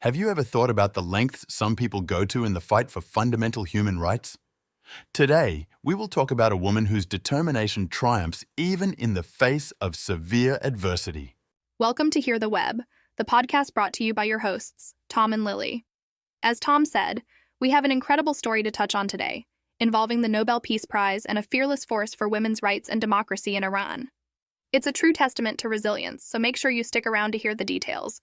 Have you ever thought about the lengths some people go to in the fight for fundamental human rights? Today, we will talk about a woman whose determination triumphs even in the face of severe adversity. Welcome to Hear the Web, the podcast brought to you by your hosts, Tom and Lily. As Tom said, we have an incredible story to touch on today, involving the Nobel Peace Prize and a fearless force for women's rights and democracy in Iran. It's a true testament to resilience, so make sure you stick around to hear the details.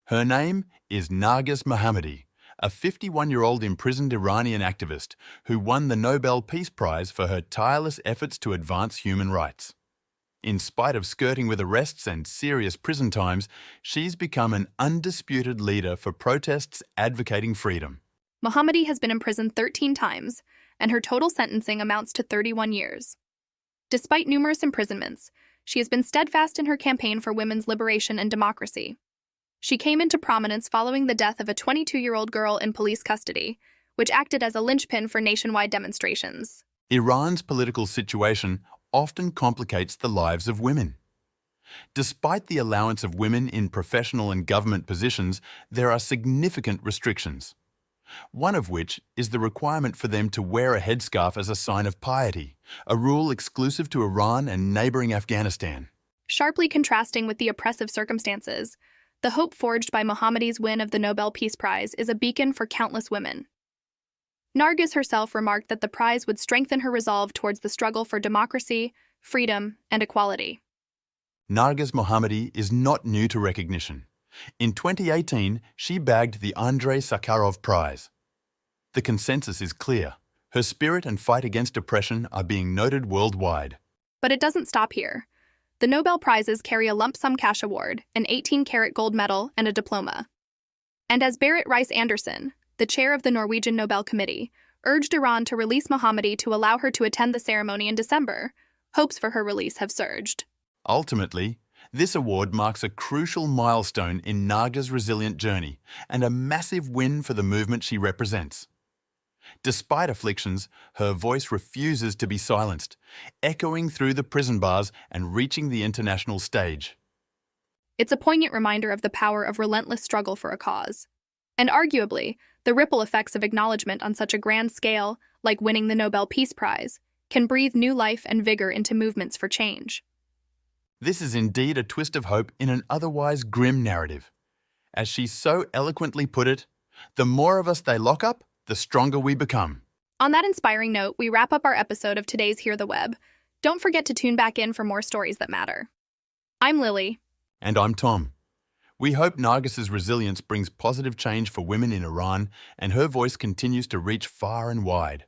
Her name is Narges Mohammadi, a 51-year-old imprisoned Iranian activist who won the Nobel Peace Prize for her tireless efforts to advance human rights. In spite of skirting with arrests and serious prison times, she's become an undisputed leader for protests advocating freedom. Mohammadi has been imprisoned 13 times, and her total sentencing amounts to 31 years. Despite numerous imprisonments, she has been steadfast in her campaign for women's liberation and democracy. She came into prominence following the death of a 22-year-old girl in police custody, which acted as a linchpin for nationwide demonstrations. Iran's political situation often complicates the lives of women. Despite the allowance of women in professional and government positions, there are significant restrictions. One of which is the requirement for them to wear a headscarf as a sign of piety, a rule exclusive to Iran and neighboring Afghanistan. Sharply contrasting with the oppressive circumstances, the hope forged by Mohammadi's win of the Nobel Peace Prize is a beacon for countless women. Narges herself remarked that the prize would strengthen her resolve towards the struggle for democracy, freedom, and equality. Narges Mohammadi is not new to recognition. In 2018, she bagged the Andrei Sakharov Prize. The consensus is clear. Her spirit and fight against oppression are being noted worldwide. But it doesn't stop here. The Nobel Prizes carry a lump sum cash award, an 18-karat gold medal, and a diploma. And as Berit Reiss-Andersen, the chair of the Norwegian Nobel Committee, urged Iran to release Mohammadi to allow her to attend the ceremony in December, hopes for her release have surged. Ultimately, this award marks a crucial milestone in Narges' resilient journey and a massive win for the movement she represents. Despite afflictions, her voice refuses to be silenced, echoing through the prison bars and reaching the international stage. It's a poignant reminder of the power of relentless struggle for a cause. And arguably, the ripple effects of acknowledgement on such a grand scale, like winning the Nobel Peace Prize, can breathe new life and vigor into movements for change. This is indeed a twist of hope in an otherwise grim narrative. As she so eloquently put it, the more of us they lock up, the stronger we become. On that inspiring note, we wrap up our episode of today's Hear the Web. Don't forget to tune back in for more stories that matter. I'm Lily. And I'm Tom. We hope Narges' resilience brings positive change for women in Iran and her voice continues to reach far and wide.